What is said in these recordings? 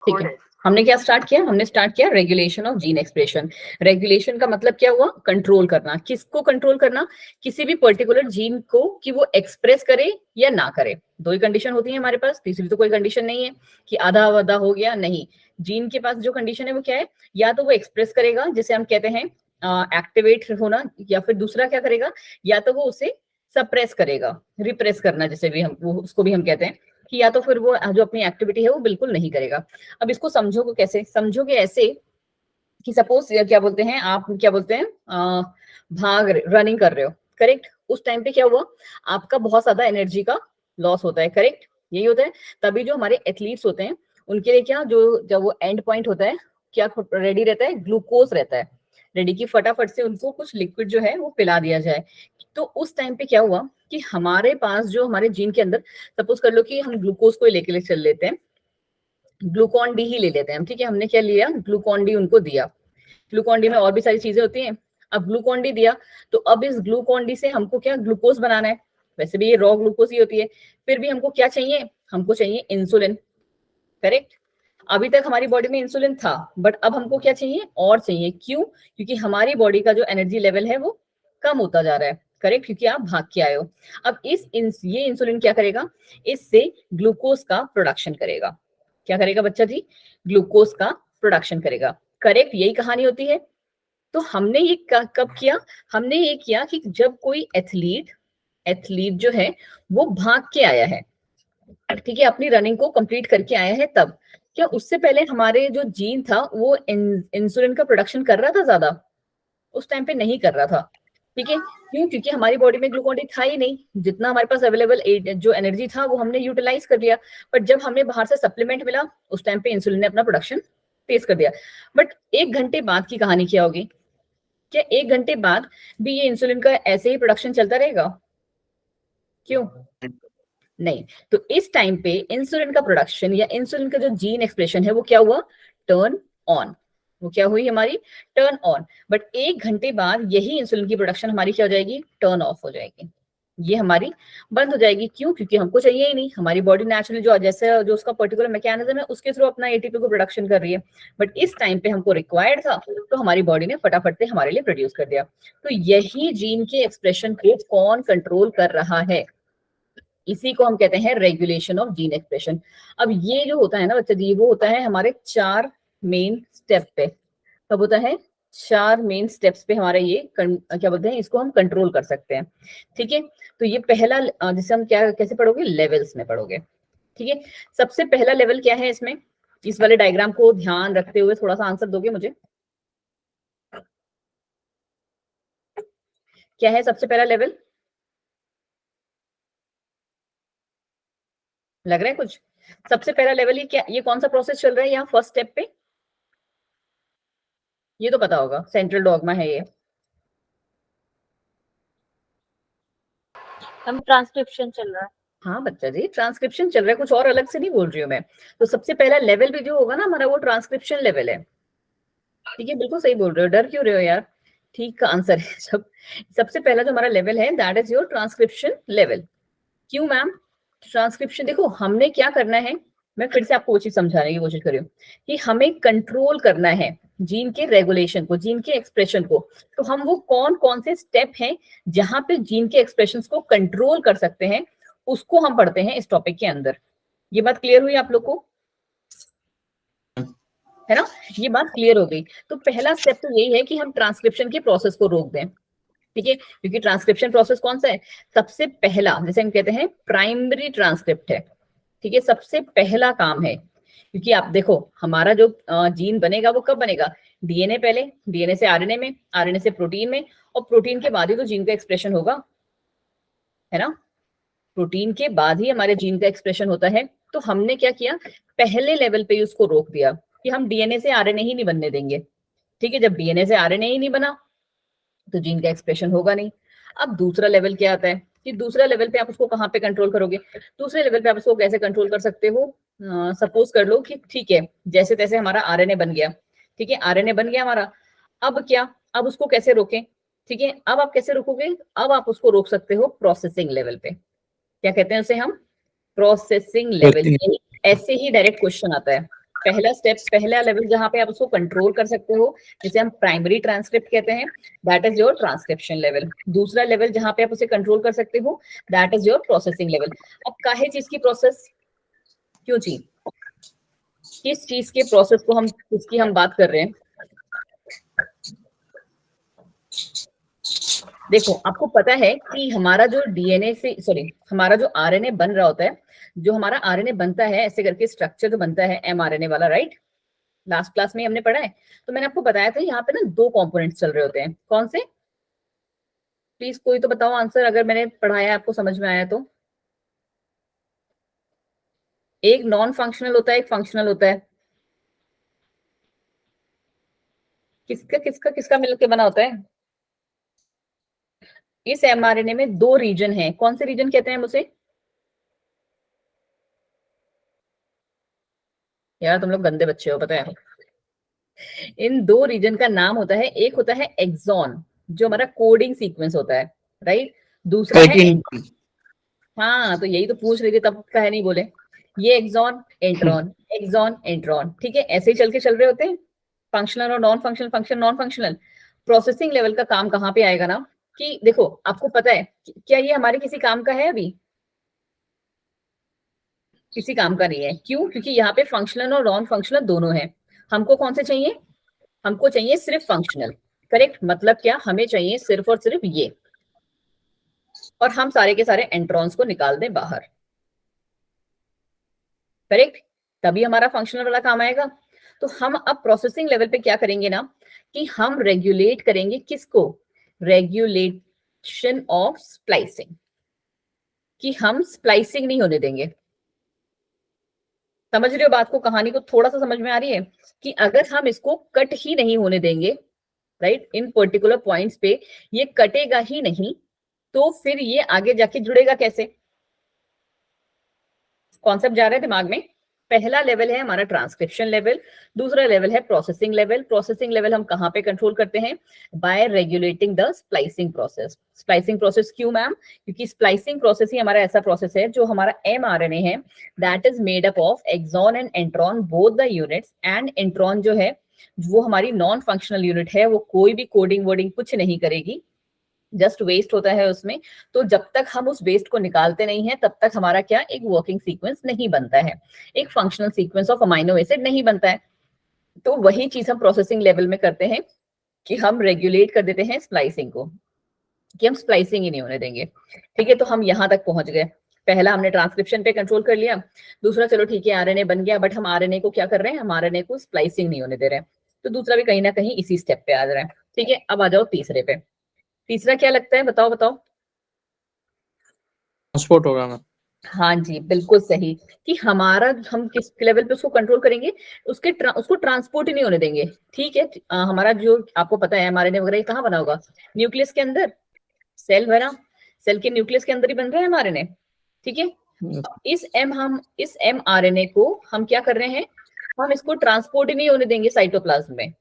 ठीक है, हमने क्या स्टार्ट किया? हमने स्टार्ट किया regulation of gene expression. Regulation का मतलब क्या हुआ? कंट्रोल करना। किसको कंट्रोल करना? किसी भी पर्टिकुलर जीन को, कि वो एक्सप्रेस करे या ना करे। दो ही कंडीशन होती है हमारे पास, तीसरी तो कोई कंडीशन नहीं है कि आधा आधा हो गया, नहीं। जीन के पास जो कंडीशन है वो क्या है? या तो वो एक्सप्रेस करेगा, जिसे हम कहते हैं एक्टिवेट होना, या फिर दूसरा क्या करेगा, या तो वो उसे सप्रेस करेगा, रिप्रेस करना, जैसे भी हम उसको भी हम कहते हैं कि या तो फिर वो जो अपनी एक्टिविटी है वो बिल्कुल नहीं करेगा। अब इसको समझोगे कैसे? समझोगे ऐसे कि सपोज क्या बोलते हैं आप, क्या बोलते हैं, रनिंग कर रहे हो, करेक्ट? उस टाइम पे क्या हुआ? आपका बहुत ज्यादा एनर्जी का लॉस होता है, करेक्ट? यही होता है। तभी जो हमारे एथलीट्स होते हैं उनके लिए क्या, जो जब वो एंड पॉइंट होता है, क्या रेडी रहता है? ग्लूकोज रहता है रेडी, की फटाफट से उनको कुछ लिक्विड जो है वो पिला दिया जाए। तो उस टाइम पे क्या हुआ कि हमारे पास जो हमारे जीन के अंदर, सपोज कर लो कि हम ग्लूकोज को लेके चल लेते हैं, ग्लूकॉन डी ही ले लेते हैं हम, ठीक है? हमने क्या लिया? ग्लूकॉन डी उनको दिया। ग्लूकॉन डी में और भी सारी चीजें होती हैं। अब ग्लूकॉन डी दिया, तो अब इस ग्लूकॉन डी से हमको क्या, ग्लूकोज बनाना है। वैसे भी ये रॉ ग्लूकोज ही होती है, फिर भी हमको क्या चाहिए? हमको चाहिए इंसुलिन, करेक्ट? अभी तक हमारी बॉडी में इंसुलिन था, बट अब हमको क्या चाहिए? और चाहिए। क्यों? क्योंकि हमारी बॉडी का जो एनर्जी लेवल है वो कम होता जा रहा है, करेक्ट? क्योंकि आप भाग के आए हो। अब ये इंसुलिन क्या करेगा? इससे ग्लूकोज का प्रोडक्शन करेगा। क्या करेगा बच्चा जी? ग्लूकोज का प्रोडक्शन करेगा, करेक्ट? यही कहानी होती है। तो हमने ये कब किया? हमने ये किया कि जब कोई एथलीट जो है वो भाग के आया है, ठीक है, अपनी रनिंग को कंप्लीट करके आया है, तब क्या उससे पहले हमारे जो जीन था वो इंसुलिन का प्रोडक्शन कर रहा था ज्यादा? उस टाइम पे नहीं कर रहा था, ठीक है? क्यों? क्योंकि हमारी बॉडी में ग्लूकोन डी था ही नहीं। जितना हमारे पास अवेलेबल जो एनर्जी था वो हमने यूटिलाइज कर लिया। बट जब हमें बाहर से सप्लीमेंट मिला, उस टाइम पे इंसुलिन ने अपना प्रोडक्शन तेज कर दिया। बट 1 घंटे बाद की कहानी क्या होगी? क्या 1 घंटे बाद भी ये इंसुलिन का ऐसे ही प्रोडक्शन चलता रहेगा? क्यों? नहीं। तो इस टाइम पे इंसुलिन का प्रोडक्शन या इंसुलिन का जो जीन एक्सप्रेशन है वो क्या हुआ? Turn on. वो क्या हुई हमारी? Turn on. बट 1 घंटे बाद यही इंसुलिन की प्रोडक्शन हमारी क्या हो जाएगी? टर्न ऑफ हो जाएगी। ये हमारी बंद हो जाएगी। क्यों? क्योंकि हमको चाहिए ही नहीं। हमारी बॉडी नेचुरली जो जैसे जो उसका पर्टिकुलर मैकेनिज्म है उसके थ्रू अपना एटीपी को प्रोडक्शन कर रही है। बट इस टाइम पे हमको रिक्वायर्ड था, तो हमारी बॉडी ने फटाफट से हमारे लिए प्रोड्यूस कर दिया। तो यही जीन के एक्सप्रेशन को कौन कंट्रोल कर रहा है? इसी को हम कहते हैं रेगुलेशन ऑफ जीन एक्सप्रेशन। अब ये जो होता है ना बच्चा जी, वो होता है हमारे 4 मेन स्टेप पे। कब होता है? 4 मेन स्टेप्स पे हमारा ये क्या बोलते हैं, इसको हम कंट्रोल कर सकते हैं, ठीक है? तो ये पहला, जिसे हम क्या कैसे पढ़ोगे? लेवल्स में पढ़ोगे, ठीक है? सबसे पहला लेवल क्या है इसमें? इस वाले डायग्राम को ध्यान रखते हुए थोड़ा सा आंसर दोगे मुझे? क्या है सबसे पहला लेवल? लग रहा है कुछ? सबसे पहला लेवल ये क्या, ये कौन सा प्रोसेस चल रहा है यहाँ फर्स्ट स्टेप पे? ये तो पता होगा, सेंट्रल डॉगमा है ये। हम ट्रांसक्रिप्शन चल रहा है। हाँ बच्चा जी, ट्रांसक्रिप्शन चल रहा है, कुछ और अलग से नहीं बोल रही हूँ मैं। तो सबसे पहला लेवल भी जो होगा ना हमारा, वो ट्रांसक्रिप्शन लेवल है, ठीक है? बिल्कुल सही बोल रहे हो, डर क्यों रहे हो यार? ठीक का आंसर है सबसे पहला जो हमारा लेवल है, that is your transcription level. क्यों मैम? ट्रांसक्रिप्शन, देखो हमने क्या करना है, मैं फिर से आपको वो चीज समझाने की कोशिश कर रही हूँ कि हमें कंट्रोल करना है जीन के रेगुलेशन को, जीन के एक्सप्रेशन को। तो हम वो कौन कौन से स्टेप हैं जहां पे जीन के एक्सप्रेशन को कंट्रोल कर सकते हैं, उसको हम पढ़ते हैं इस टॉपिक के अंदर। ये बात क्लियर हुई आप लोग को? है ना? ये बात क्लियर हो गई। तो पहला स्टेप तो यही है कि हम ट्रांसक्रिप्शन के प्रोसेस को रोक दें, ठीक है? क्योंकि ट्रांसक्रिप्शन प्रोसेस कौन सा है? सबसे पहला, जैसे हम कहते हैं प्राइमरी ट्रांसक्रिप्ट है, ठीक है? सबसे पहला काम है। क्योंकि आप देखो हमारा जो जीन बनेगा वो कब बनेगा? डीएनए पहले, डीएनए से आरएनए में, आरएनए से प्रोटीन में, और प्रोटीन के बाद ही तो जीन का एक्सप्रेशन होगा, है ना? प्रोटीन के बाद ही हमारे जीन का एक्सप्रेशन होता है। तो हमने क्या किया? पहले लेवल पे उसको रोक दिया कि हम डीएनए से आरएनए ही नहीं बनने देंगे, ठीक है? जब डीएनए से आरएनए ही नहीं बना तो जीन का एक्सप्रेशन होगा नहीं। अब दूसरा लेवल क्या आता है कि दूसरा लेवल पे आप उसको कहाँ पे कंट्रोल करोगे? दूसरे लेवल पे आप उसको कैसे कंट्रोल कर सकते हो? सपोज कर लो कि ठीक है, जैसे तैसे हमारा आरएनए बन गया, ठीक है? आरएनए बन गया हमारा। अब क्या? अब उसको कैसे रोकें? ठीक है, अब आप कैसे रोकोगे? अब आप उसको रोक सकते हो प्रोसेसिंग लेवल पे। क्या कहते हैं उसे हम? Processing level. ऐसे ही डायरेक्ट क्वेश्चन आता है, पहला स्टेप, पहला लेवल जहां पे आप उसको कंट्रोल कर सकते हो, जिसे हम प्राइमरी ट्रांसक्रिप्ट कहते हैं, that is your transcription level. दूसरा लेवल जहां पे आप उसे कंट्रोल कर सकते हो, that is your processing level. अब काहे चीज की प्रोसेस, क्यों चीज, किस चीज के प्रोसेस को हम, किसकी हम बात कर रहे हैं? देखो आपको पता है कि हमारा जो डीएनए से, सॉरी, हमारा जो आरएनए बन रहा होता है, जो हमारा आरएनए बनता है ऐसे करके स्ट्रक्चर जो बनता है एमआरएनए वाला, राइट? लास्ट क्लास में हमने पढ़ा है। तो मैंने आपको बताया था यहाँ पे ना दो कंपोनेंट्स चल रहे होते हैं, कौन से? प्लीज कोई तो बताओ आंसर, अगर मैंने पढ़ाया आपको समझ में आया तो। एक नॉन फंक्शनल होता है, एक फंक्शनल होता है। किसका किसका किसका मिलकर बना होता है? इस एमआरएनए में दो रीजन है, कौन से रीजन कहते हैं हम उसे? यार तुम लोग गंदे बच्चे हो, पता है। इन दो रीजन का नाम होता है, एक होता है एक्सॉन, जो हमारा कोडिंग सीक्वेंस होता है, राइट? दूसरा है, हाँ तो यही तो पूछ रही थी, तब कहे नहीं बोले। ये एक्सॉन एंट्रॉन, एक्सॉन एंट्रॉन, ठीक है, ऐसे ही चल रहे होते हैं, फंक्शनल और non functional, function non functional. Processing level का काम कहाँ पे आएगा ना, कि देखो आपको पता है क्या ये हमारे किसी काम का है? अभी किसी काम का नहीं है। क्यों? क्योंकि यहाँ पे फंक्शनल और नॉन फंक्शनल दोनों है। हमको कौन से चाहिए? हमको चाहिए सिर्फ फंक्शनल, करेक्ट? मतलब क्या, हमें चाहिए सिर्फ और सिर्फ ये, और हम सारे के सारे एंट्रॉन्स को निकाल दें बाहर, करेक्ट? तभी हमारा फंक्शनल वाला काम आएगा। तो हम अब प्रोसेसिंग लेवल पे क्या करेंगे ना, कि हम रेगुलेट करेंगे किसको? रेगुलेशन ऑफ स्प्लाइसिंग, कि हम स्प्लाइसिंग नहीं होने देंगे। समझ रहे हो बात को, कहानी को थोड़ा सा समझ में आ रही है? कि अगर हम इसको कट ही नहीं होने देंगे, राइट, इन पर्टिकुलर पॉइंट्स पे ये कटेगा ही नहीं, तो फिर ये आगे जाके जुड़ेगा कैसे? कॉन्सेप्ट जा रहा है दिमाग में? पहला लेवल है हमारा ट्रांसक्रिप्शन लेवल, दूसरा लेवल है प्रोसेसिंग लेवल। प्रोसेसिंग लेवल हम कहाँ पे कंट्रोल करते हैं? By regulating the splicing process. Splicing process क्यों मैम? क्योंकि स्प्लाइसिंग प्रोसेस ही हमारा ऐसा प्रोसेस है, जो हमारा एमआरएनए है, that is made up of exon and intron, both the units. And intron जो है वो हमारी नॉन फंक्शनल यूनिट है, वो कोई भी कोडिंग वोडिंग कुछ नहीं करेगी, जस्ट वेस्ट होता है उसमें। तो जब तक हम उस वेस्ट को निकालते नहीं है, तब तक हमारा क्या, एक वर्किंग सीक्वेंस नहीं बनता है, एक functional sequence of amino acid नहीं बनता है। तो वही चीज हम प्रोसेसिंग लेवल में करते हैं, कि हम रेगुलेट कर देते हैं स्प्लाइसिंग को, कि हम स्प्लाइसिंग ही नहीं होने देंगे। ठीक है, तो हम यहां तक पहुंच गए। पहला हमने ट्रांसक्रिप्शन पे कंट्रोल कर लिया, दूसरा चलो ठीक है आरएनए बन गया, बट हम आरएनए को क्या कर रहे हैं, हम आरएनए को स्प्लाइसिंग नहीं होने दे रहे हैं। तो दूसरा भी कहीं ना कहीं इसी स्टेप पे आ रहा है। ठीक है, अब आ जाओ तीसरे पे। तीसरा क्या लगता है, बताओ बताओ? ट्रांसपोर्ट होगा ना? हाँ जी, बिल्कुल सही, कि हमारा, हम किस लेवल पे उसको कंट्रोल करेंगे, उसको ट्रांसपोर्ट ही नहीं होने देंगे। ठीक है, हमारा जो आपको पता है एमआरएनए वगैरह ये कहाँ बना होगा? न्यूक्लियस के अंदर। सेल भरा, सेल के न्यूक्लियस के अंदर ही बन रहा है एमआरएनए। ठीक है, हम इस एमआरएनए को हम क्या कर रहे हैं, हम इसको ट्रांसपोर्ट ही नहीं होने देंगे साइटोप्लाज्म में।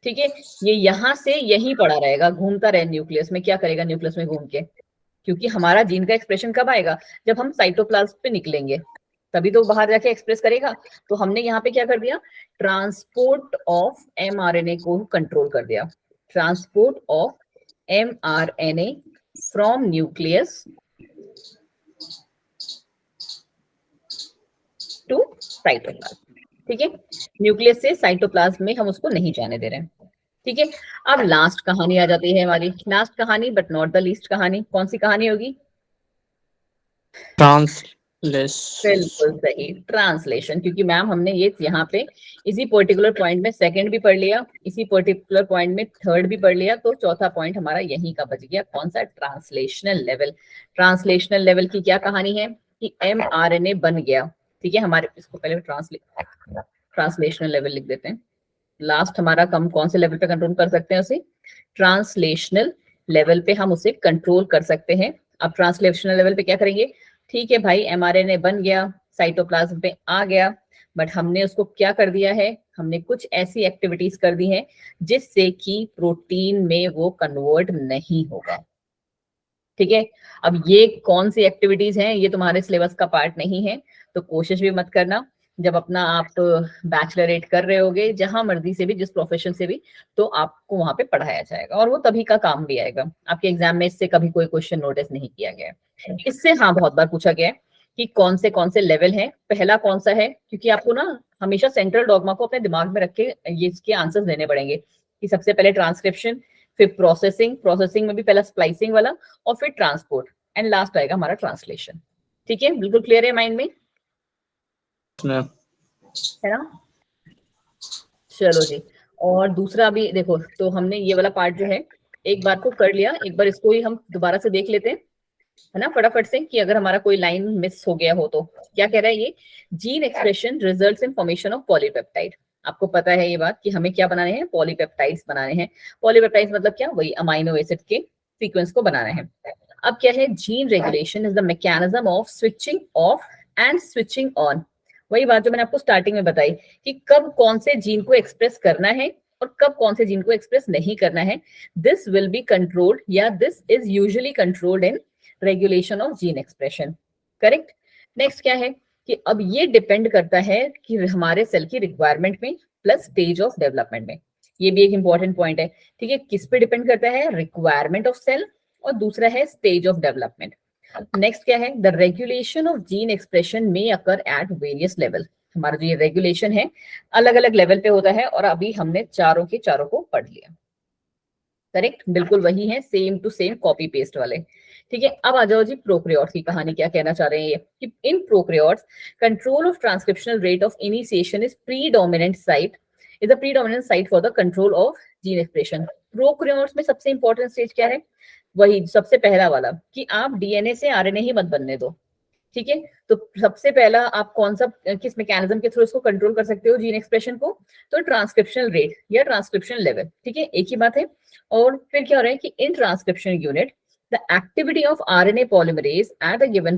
ठीक है, ये यहां से यहीं पड़ा रहेगा, घूमता रहे न्यूक्लियस में। क्या करेगा न्यूक्लियस में घूम के? क्योंकि हमारा जीन का एक्सप्रेशन कब आएगा? जब हम साइटोप्लाज्म पे निकलेंगे, तभी तो बाहर जाके एक्सप्रेस करेगा। तो हमने यहाँ पे क्या कर दिया, ट्रांसपोर्ट ऑफ एमआरएनए को कंट्रोल कर दिया। Transport of mRNA from nucleus to cytoplasm. ठीक है, न्यूक्लियस से साइटोप्लाज्म में हम उसको नहीं जाने दे रहे हैं। ठीक है, अब लास्ट कहानी आ जाती है हमारी, लास्ट कहानी बट नॉट द लीस्ट कहानी। कौन सी कहानी होगी? ट्रांसलेशन। बिल्कुल सही, ट्रांसलेशन। क्योंकि मैम हमने ये यहाँ पे इसी पर्टिकुलर पॉइंट में सेकंड भी पढ़ लिया, इसी पर्टिकुलर पॉइंट में थर्ड भी पढ़ लिया, तो चौथा पॉइंट हमारा यहीं का बच गया। कौन सा? Translational level. ट्रांसलेशनल लेवल की क्या कहानी है, कि एमआरएनए बन गया। ठीक है, हमारे इसको पहले ट्रांसलेशनल लेवल लिख देते हैं। लास्ट हमारा कम कौन से लेवल पे कंट्रोल कर सकते हैं उसे? ट्रांसलेशनल लेवल पे हम उसे कंट्रोल कर सकते हैं। अब ट्रांसलेशनल लेवल पे क्या करेंगे? ठीक है भाई, एमआरएनए बन गया, साइटोप्लाज्म पे आ गया, बट हमने उसको क्या कर दिया है, हमने कुछ ऐसी एक्टिविटीज कर दी हैं जिससे कि प्रोटीन में वो कन्वर्ट नहीं होगा। ठीक है, अब ये कौन सी एक्टिविटीज हैं, ये तुम्हारे सिलेबस का पार्ट नहीं है, तो कोशिश भी मत करना। जब अपना आप बैचलरेट कर रहे होगे, जहां मर्जी से भी, जिस प्रोफेशन से भी, तो आपको वहां पे पढ़ाया जाएगा और वो तभी का काम भी आएगा। आपके एग्जाम में इससे कभी कोई क्वेश्चन नोटिस नहीं किया गया है। इससे हाँ बहुत बार पूछा गया है कि कौन से लेवल हैं, पहला कौन सा है, क्योंकि आपको ना हमेशा सेंट्रल डॉगमा को अपने दिमाग में रख के ये इसके आंसर्स देने पड़ेंगे कि सबसे पहले ट्रांसक्रिप्शन, फिर प्रोसेसिंग, प्रोसेसिंग में भी पहला स्प्लाइसिंग वाला, और फिर ट्रांसपोर्ट, एंड लास्ट आएगा हमारा ट्रांसलेशन। ठीक है, बिल्कुल क्लियर है माइंड में, मैम। है ना? चलो जी। और दूसरा भी देखो, तो हमने ये वाला पार्ट जो है एक बार को कर लिया, एक बार इसको ही हम दोबारा से देख लेते हैं, है ना, फटाफट से, कि अगर हमारा कोई लाइन मिस हो गया हो तो। क्या कह रहा है ये? Gene expression results in formation of polypeptide. आपको पता है ये बात कि हमें क्या बनाने हैं? पॉलीपेप्टाइड्स बनाने हैं। पॉलीपेप्टाइड्स मतलब क्या? वही अमाइनो एसिड के सीक्वेंस को बनाना है। अब क्या है? Gene regulation is the mechanism of switching off and switching on. वही बात जो मैंने आपको स्टार्टिंग में बताई कि कब कौन से जीन को एक्सप्रेस करना है और कब कौन से जीन को एक्सप्रेस नहीं करना है। दिस विल बी कंट्रोल्ड, या this is usually controlled in regulation of gene expression. Correct. Next क्या है कि अब ये डिपेंड करता है कि हमारे सेल की रिक्वायरमेंट में प्लस स्टेज ऑफ डेवलपमेंट में। ये भी एक इंपॉर्टेंट पॉइंट है। ठीक है, किस पे डिपेंड करता है? रिक्वायरमेंट ऑफ सेल, और दूसरा है स्टेज ऑफ डेवलपमेंट। नेक्स्ट क्या है? The regulation of gene expression में अकर एट वेरियस लेवल। हमारा जो ये रेगुलेशन है अलग अलग लेवल पे होता है, और अभी हमने चारों के चारों को पढ़ लिया। करेक्ट, बिल्कुल वही है, same to same copy paste वाले। ठीक है, अब आ जाओ जी प्रोकैरियोट्स की कहानी। क्या कहना चाह रहे हैं ये कि in prokaryotes control of transcriptional rate of initiation is predominant site, is a predominant site for the control of gene expression. Prokaryotes में सबसे इंपॉर्टेंट स्टेज क्या है? वही सबसे पहला वाला कि आप डीएनए से आरएनए ही मत बनने दो। ठीक है, तो सबसे पहला आप कौन सा, किस मैकेनिज्म के थ्रू इसको कंट्रोल कर सकते हो जीन एक्सप्रेशन को? तो ट्रांसक्रिप्शनल रेट या ट्रांसक्रिप्शन लेवल। ठीक है, एक ही बात है। और फिर क्या हो रहा है कि in transcription unit the activity of RNA polymerase at a given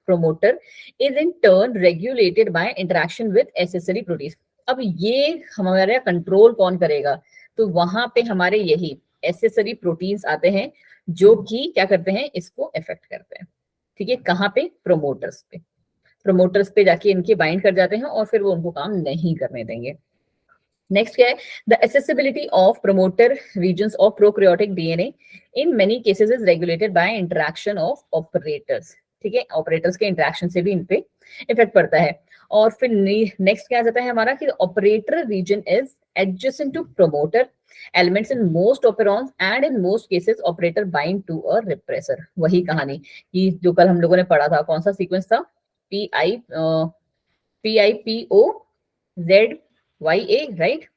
promoter is in turn regulated by interaction with accessory proteins। अब ये हमारा कंट्रोल कौन करेगा? तो वहां पे हमारे यही एसेसरी प्रोटीन्स आते हैं जो कि क्या करते हैं? इसको इफेक्ट करते हैं। ठीक है, कहाँ पे? प्रोमोटर्स पे। प्रोमोटर्स पे जाके इनके बाइंड कर जाते हैं और फिर वो उनको काम नहीं करने देंगे। नेक्स्ट क्या है? The accessibility of promoter regions of prokaryotic DNA in many cases is regulated by interaction of operators. ठीक है, ऑपरेटर्स के इंटरेक्शन से भी इन पे इफेक्ट पड़ता है। और फिर नेक्स्ट क्या आ जाता है हमारा कि operator region is adjacent to promoter elements in most operons and in most cases operator bind to a repressor। वही कहानी कि जो कल हम लोगों ने पढ़ा था, कौन सा सीक्वेंस था? PIPO-ZYA, right?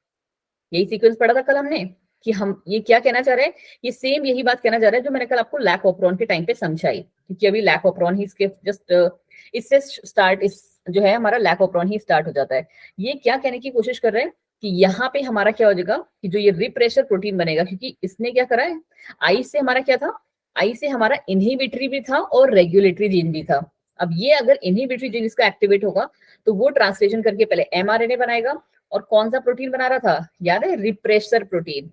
यही सीक्वेंस पढ़ा था कल हमने कि हम ये क्या कहना चाह रहे हैं, ये सेम यही बात कहना चाह रहे हैं जो मैंने कल आपको लैक ऑपरॉन के टाइम पे समझाई, क्योंकि अभी लैक ऑपरॉन ही इसके जस्ट इससे स्टार्ट, इस जो है हमारा लैक ऑपरॉन ही स्टार्ट हो जाता है। ये क्या कहने की कोशिश कर रहे हैं कि यहाँ पे हमारा क्या हो जाएगा कि जो ये रिप्रेशर प्रोटीन बनेगा, क्योंकि इसने क्या करा है, आई से हमारा क्या था? आई से हमारा इनहिबिटरी भी था और रेगुलेटरी जीन भी था। अब ये अगर इनहिबिटरी जीन इसका एक्टिवेट होगा तो वो ट्रांसलेशन करके पहले एमआरएनए बनाएगा, और कौन सा प्रोटीन बना रहा था? याद है? Refresher protein.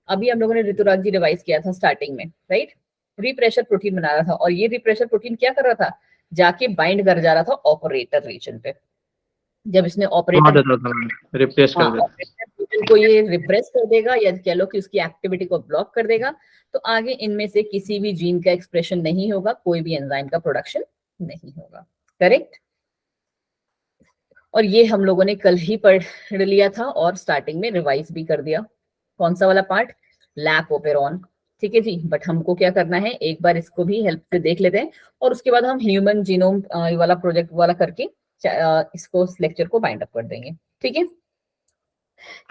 अभी हम लोगों ने ऋतुराज जी रिवाइज किया था स्टार्टिंग में, राइट? रिप्रेशर प्रोटीन बना रहा था, और ये रिप्रेशर प्रोटीन क्या कर रहा था? जाके बाइंड कर जा रहा था ऑपरेटर रीजन पे। जब इसने ऑपरेटर रिप्लेस कर देता। ऑपरेटर को ये रिप्रेस कर देगा, या कह लो कि उसकी एक्टिविटी को ब्लॉक कर देगा, तो आगे इनमें से किसी भी जीन का एक्सप्रेशन नहीं होगा, कोई भी एंजाइम का प्रोडक्शन नहीं होगा। करेक्ट। और ये हम लोगों ने कल ही पढ़ लिया था और स्टार्टिंग में रिवाइज भी कर दिया। कौन सा वाला पार्ट? Lac operon. ठीक है जी, बट हमको क्या करना है, एक बार इसको भी हेल्प से देख लेते हैं, और उसके बाद हम ह्यूमन जीनोम वाला प्रोजेक्ट वाला करके इसको लेक्चर को बाइंड अप कर देंगे। ठीक है,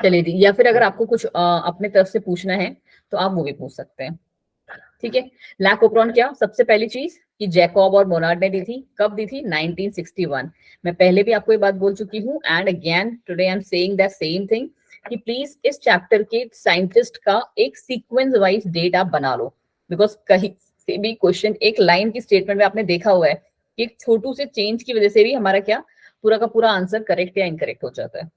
चलिए जी। या फिर अगर आपको कुछ अपने तरफ से पूछना है तो आप वो भी पूछ सकते हैं। ठीक है, लैक ओपेरॉन क्या? सबसे पहली चीज कि जैकब और मोनार्ड ने दी थी। कब दी थी? 1961। मैं पहले भी आपको ये बात बोल चुकी हूँ, and again today I am saying that same thing कि प्लीज इस चैप्टर के साइंटिस्ट का एक सीक्वेंस वाइज डेट आप बना लो, बिकॉज कहीं से भी क्वेश्चन एक लाइन की स्टेटमेंट में आपने देखा हुआ है कि एक छोटू से चेंज की वजह से भी हमारा क्या पूरा का पूरा आंसर करेक्ट या इनकरेक्ट हो जाता है।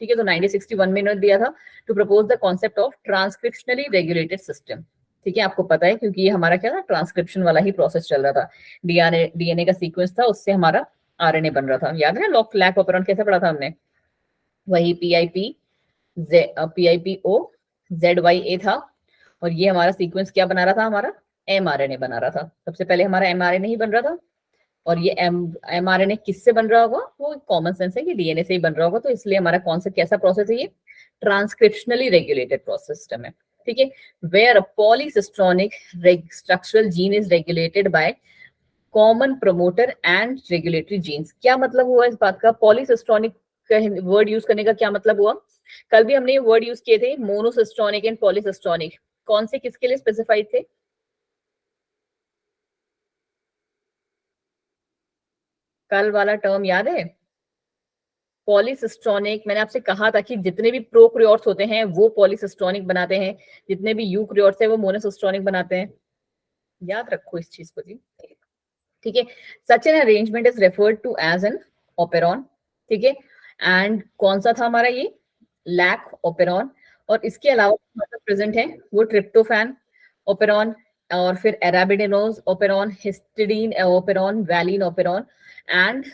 ठीक है, तो 1961 में इन्होंने दिया था to propose the concept of transcriptionally regulated system. ठीक है, आपको पता है क्योंकि ये हमारा क्या था, ट्रांसक्रिप्शन वाला ही प्रोसेस चल रहा था। डीएनए का सीक्वेंस था, उससे हमारा आरएनए बन रहा था, याद है लैक ऑपेरॉन कैसे पढ़ा था हमने, वही PIPO ZYA था, और ये हमारा सीक्वेंस क्या बना रहा था, हमारा mRNA बना रहा था। सबसे पहले हमारा mRNA ही बन रहा था, और ये mRNA किससे बन रहा होगा, वो कॉमन सेंस है कि डीएनए से ही बन रहा होगा, तो इसलिए हमारा कौन सा कैसा प्रोसेस है, ये ट्रांसक्रिप्शनली रेगुलेटेड प्रोसेस सिस्टम है, ठीक है। Where a polycistronic structural gene is regulated by common promoter and regulatory genes. क्या मतलब हुआ इस बात का, पॉलीसिस्ट्रोनिक वर्ड यूज करने का क्या मतलब हुआ, कल भी हमने ये वर्ड यूज किए थे, मोनोसिस्ट्रोनिक एंड पॉलीसिस्ट्रोनिक, कौन से किसके लिए स्पेसिफाइड थे, कल वाला टर्म याद है, पॉलीसिस्ट्रोनिक। मैंने आपसे कहा था कि जितने भी प्रोकैरियोट्स होते हैं वो पॉलीसिस्ट्रोनिक बनाते हैं, जितने भी यूकैरियोट्स हैं वो मोनोसिस्ट्रोनिक बनाते हैं, याद रखो इस चीज को जी, ठीक है। Such an arrangement is referred to as an operon, ठीक है। एंड कौन सा था हमारा ये, लैक ओपेरॉन, और इसके अलावा प्रेजेंट है वो ट्रिप्टोफैन ओपेरॉन, और फिर arabinose operon, histidine operon, valine operon, and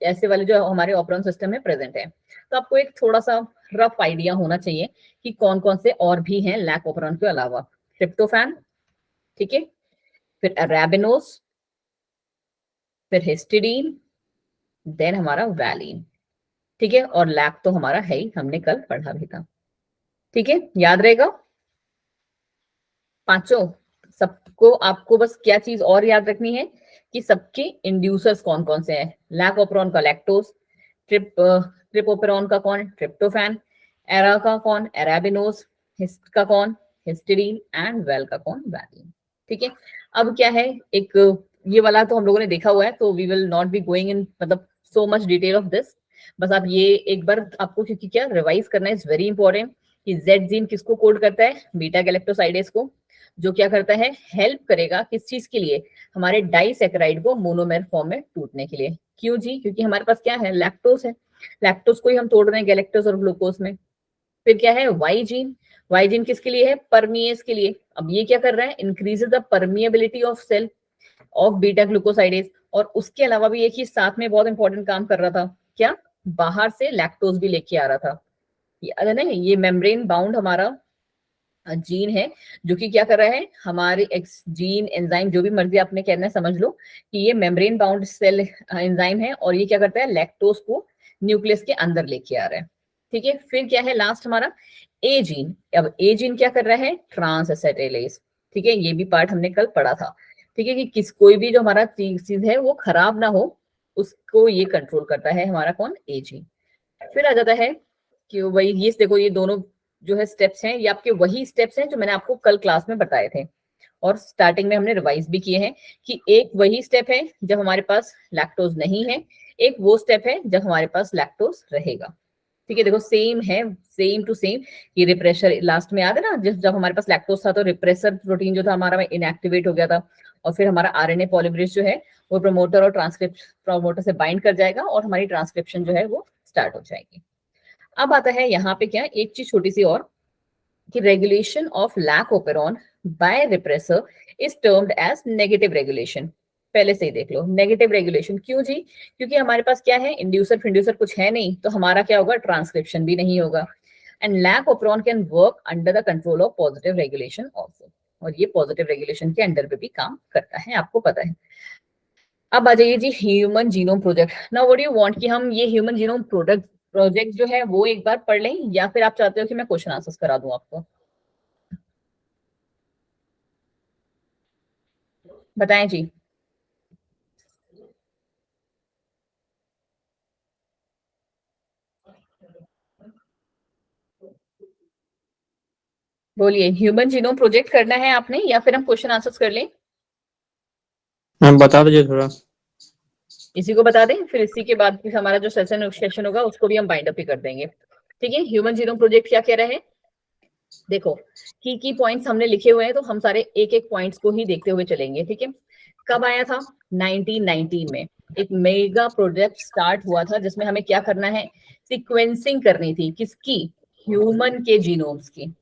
ऐसे वाले जो हमारे ओपेरॉन सिस्टम में प्रेजेंट है। तो आपको एक थोड़ा सा रफ आइडिया होना चाहिए कि कौन कौन से और भी हैं लैक ओपेरॉन के अलावा, ट्रिप्टोफैन, ठीक है, फिर एराबिनोज, फिर हिस्टिडीन, देन हमारा वैलिन, ठीक है, और लैक तो हमारा है ही, हमने कल पढ़ा भी था, ठीक है, याद रहेगा पांचों सबको। आपको बस क्या चीज और याद रखनी है कि सबके इंड्यूसर्स कौन कौन से हैं, लैक ओपेरॉन का लैक्टोज, ट्रिपोपेरॉन का कौन, ट्रिप्टोफैन, एरा का कौन, एराबिनोज, हिस्ट का कौन, हिस्टिडीन, एंड वेल का कौन, वैलिन, ठीक है। अब क्या है, एक ये वाला तो हम लोगों ने देखा हुआ है, तो we will not be going in मतलब so much detail of this, बस आप ये एक बार आपको क्योंकि क्या रिवाइज करना इज वेरी इंपॉर्टेंट कि जेड जीन किसको कोड करता है, बीटा गैलेक्टोसाइडेज को, जो क्या करता है, हेल्प करेगा किस चीज के लिए, हमारे डाइसैकेराइड को मोनोमेर फॉर्म में टूटने के लिए। क्यों जी, क्योंकि हमारे पास क्या है, लैक्टोज है, लैक्टोज को ही हम तोड़ रहे हैं गैलेक्टोज और ग्लूकोज में। फिर क्या है, वाई जीन, वाई जीन किसके लिए है, परमिएज के लिए। अब ये क्या कर रहा है, increases the permeability of cell of beta glucosidase, और उसके अलावा भी एक चीज साथ में बहुत इंपॉर्टेंट काम कर रहा था, क्या, बाहर से लैक्टोज भी लेके आ रहा था। ये ना, ये मेम्ब्रेन बाउंड हमारा जीन है, जो कि क्या कर रहा है, हमारे एक्स जीन एंजाइम जो भी मर्जी आपने कहना है समझ लो कि ये मेम्ब्रेन बाउंड सेल एंजाइम है, और ये क्या करता है, लैक्टोज को न्यूक्लियस के अंदर लेके आ रहा है, ठीक है। फिर क्या है लास्ट हमारा ए जीन, अब ए जीन क्या कर रहा है, ट्रांस एसिटाइलेज, ठीक है, ये भी पार्ट हमने कल पढ़ा था, ठीक है, कि कोई भी जो हमारा चीज है वो खराब ना हो, उसको ये कंट्रोल करता है हमारा कौन, ए जीन। फिर आ जाता है कि वही ये देखो, ये दोनों जो है स्टेप्स हैं, ये आपके वही स्टेप्स हैं जो मैंने आपको कल क्लास में बताए थे, और स्टार्टिंग में हमने रिवाइज भी किए हैं कि एक वही स्टेप है जब हमारे पास लैक्टोज नहीं है, एक वो स्टेप है जब हमारे पास लैक्टोज रहेगा, ठीक है। देखो सेम है, सेम टू सेम, ये रिप्रेशर लास्ट में याद है ना, जब हमारे पास लैक्टोज था तो रिप्रेसर प्रोटीन जो था हमारा इनएक्टिवेट हो गया था, और फिर हमारा आरएनए पॉलीमरेज जो है वो प्रमोटर और प्रमोटर से बाइंड कर जाएगा, और हमारी ट्रांसक्रिप्शन जो है वो स्टार्ट हो जाएगी। अब आता है यहाँ पे क्या, एक चीज छोटी सी और, कि regulation of lac operon by repressor is termed as negative regulation. पहले से ही देख लो, नेगेटिव रेगुलेशन क्यों जी, क्योंकि हमारे पास क्या है, इंड्यूसर फिंड्यूसर कुछ है नहीं, तो हमारा क्या होगा, ट्रांसक्रिप्शन भी नहीं होगा, and lac operon can work under the control of positive regulation also, और ये पॉजिटिव रेगुलेशन के अंडर पे भी काम करता है, आपको पता है। अब आ जाइए जी human genome project. Now what do you want कि हम ये ह्यूमन जीनोम प्रोजेक्ट जो है वो एक बार पढ़ लें, या फिर आप चाहते हो कि मैं क्वेश्चन आंसर्स करा दूं आपको, बताएं जी। बोलिए, ह्यूमन जीनोम प्रोजेक्ट करना है आपने, या फिर हम क्वेश्चन आंसर्स कर लें, मैम बता दीजिए थोड़ा। इसी को बता दें, फिर इसी के बाद फिर हमारा जो सेशन होगा उसको भी हम बाइंड अप ही कर देंगे, ठीक है। ह्यूमन जीनोम प्रोजेक्ट क्या कह रहे हैं, देखो की पॉइंट्स हमने लिखे हुए हैं, तो हम सारे एक एक पॉइंट्स को ही देखते हुए चलेंगे, ठीक है। कब आया था, 1919 में एक मेगा प्रोजेक्ट स्टार्ट हुआ था, जिसमें हमें क्या करना है, सीक्वेंसिंग करनी थी, किसकी, ह्यूमन के जीनोम्स की,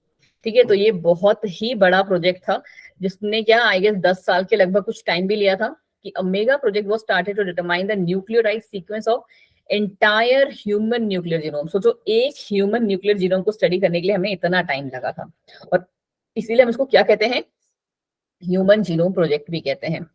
ठीक है। तो ये बहुत ही बड़ा प्रोजेक्ट था, जिसने क्या आई गेस 10 साल के लगभग कुछ टाइम भी लिया था कि a mega project was started to determine the nucleotide sequence of entire human nuclear genome. सोचो एक ह्यूमन न्यूक्लियर जीनोम को स्टडी करने के लिए हमें इतना टाइम लगा था, और इसीलिए हम इसको क्या कहते हैं, ह्यूमन जीनोम प्रोजेक्ट भी कहते हैं.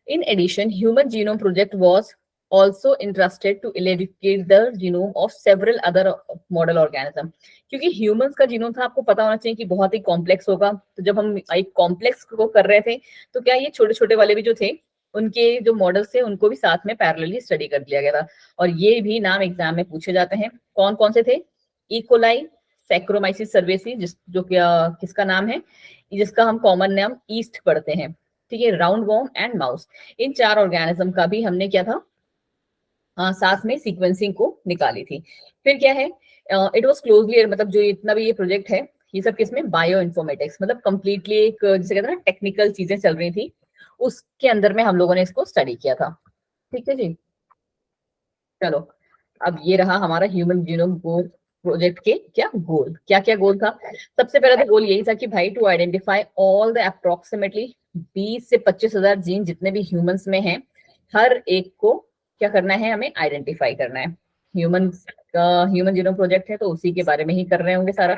In addition, Human Genome Project was also entrusted to eradicate the genome of several other model organisms. क्योंकि ह्यूमंस का जीनोम था, आपको पता होना चाहिए कि बहुत ही कॉम्प्लेक्स होगा, तो जब हम एक कॉम्प्लेक्स को कर रहे थे तो क्या ये छोटे छोटे वाले भी जो थे उनके जो मॉडल्स थे उनको भी साथ में पैरेलली स्टडी कर लिया गया था. और ये भी नाम एग्जाम में पूछे जाते हैं. कौन कौन से थे? इकोलाई, सैक्रोमाइसिस सर्वेसी, जो क्या किसका नाम है, जिसका हम कॉमन नाम ईस्ट पढ़ते हैं, ठीक है, round warm and mouse. In 4 organism का भी हमने क्या था, साथ में सीक्वेंसिंग को निकाली थी. फिर क्या है, इट वाज क्लोजली, मतलब जो इतना भी ये प्रोजेक्ट है ये सब किसमें, बायो इन्फॉर्मेटिक्स, मतलब कंप्लीटली एक जिसे कहते हैं ना टेक्निकल चीजें चल रही थी, उसके अंदर में हम लोगों ने इसको स्टडी किया था. ठीक है जी. चलो, अब ये रहा हमारा ह्यूमन जीनोम गोल प्रोजेक्ट के क्या गोल, क्या क्या गोल था. सबसे पहला तो गोल यही था कि भाई to identify all the approximately 20 से 25,000 जीन जितने भी ह्यूमंस में हैं, हर एक को क्या करना है, हमें आइडेंटिफाई करना है. ह्यूमन जीनोम प्रोजेक्ट है तो उसी के बारे में ही कर रहे होंगे सारा.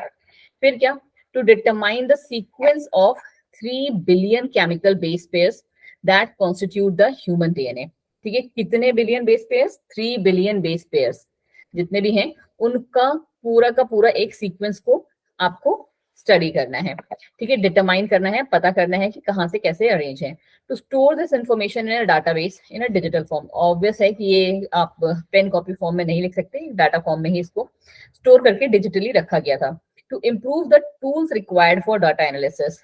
फिर क्या, to determine the sequence of 3 billion chemical base pairs that constitute the human DNA. ठीक है, कितने billion base pairs, 3 billion base pairs जितने भी हैं उनका पूरा का पूरा एक सीक्वेंस को आपको स्टडी करना है. ठीक है, डिटरमाइन करना है, पता करना है कि कहाँ से कैसे अरेंज है. To store this information in a database in a digital form. Obvious है कि ये आप पेन कॉपी फॉर्म में नहीं लिख सकते, डाटा फॉर्म में ही इसको स्टोर करके डिजिटली रखा गया था. To improve the tools required for data analysis.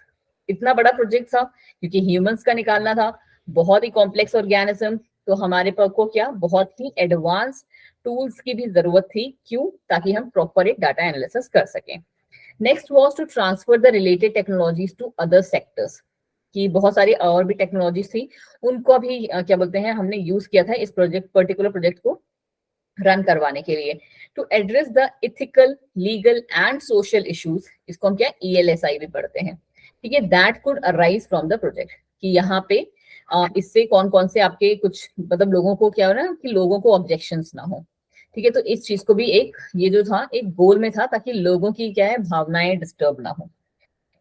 इतना बड़ा प्रोजेक्ट था क्योंकि ह्यूमंस का निकालना था, बहुत ही कॉम्प्लेक्स ऑर्गेनिज्म, तो हमारे पास को क्या बहुत ही एडवांस टूल्स की भी जरूरत थी. क्यों? ताकि हम प्रॉपर एक डाटा एनालिसिस कर सकें. Next was to transfer the related technologies to other sectors. कि बहुत सारी और भी टेक्नोलॉजीज थी, उनको भी क्या बोलते हैं, हमने यूज किया था इस पर्टिकुलर प्रोजेक्ट को रन करवाने के लिए. To address the ethical, legal and social issues, इसको हम क्या ELSI भी पढ़ते हैं. ठीक है, that could arise from the project. कि यहाँ पे इससे कौन कौन से आपके कुछ मतलब लोगों को क्या हो ना कि लोगों को ऑब्जेक्शंस ना हो. ठीक है, तो इस चीज को भी एक ये जो था एक गोल में था ताकि लोगों की क्या है भावनाएं डिस्टर्ब ना हो.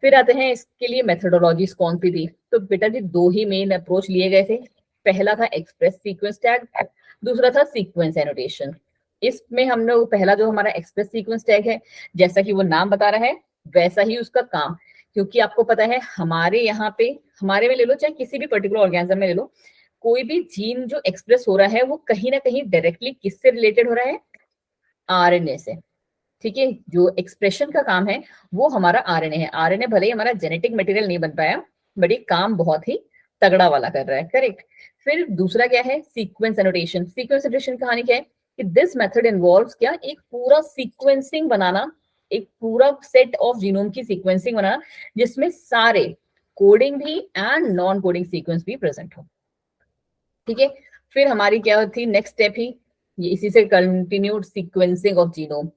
फिर आते हैं इसके लिए मेथोडोलॉजीज कौन सी थी. तो बेटा जी 2 ही मेन अप्रोच लिए गए थे. पहला था एक्सप्रेस सीक्वेंस टैग, दूसरा था सीक्वेंस एनोटेशन. इसमें हम लोग पहला जो हमारा एक्सप्रेस सीक्वेंस टैग है, जैसा कि वो नाम बता रहा है वैसा ही उसका काम. क्योंकि आपको पता है हमारे यहाँ पे, हमारे में ले लो चाहे किसी भी पर्टिकुलर ऑर्गेनिज्म में ले लो, कोई भी जीन जो एक्सप्रेस हो रहा है वो कहीं ना कहीं डायरेक्टली किससे रिलेटेड हो रहा है, RNA से. ठीक है, जो एक्सप्रेशन का काम है वो हमारा RNA है. RNA भले ही हमारा जेनेटिक मटेरियल नहीं बन पाया, बट ये काम बहुत ही तगड़ा वाला कर रहा है. करेक्ट. फिर दूसरा क्या है, सीक्वेंस एनोटेशन. सीक्वेंस एनोटेशन कहानी क्या है कि दिस मेथड इन्वॉल्व्स क्या, एक पूरा सीक्वेंसिंग बनाना, एक पूरा सेट ऑफ जीनोम की सीक्वेंसिंग बनाना जिसमें सारे कोडिंग भी एंड नॉन कोडिंग सीक्वेंस भी प्रेजेंट हो. ठीक है, फिर हमारी क्या थी नेक्स्ट स्टेप ही ये इसी से कंटिन्यूड सीक्वेंसिंग ऑफ जीनोम.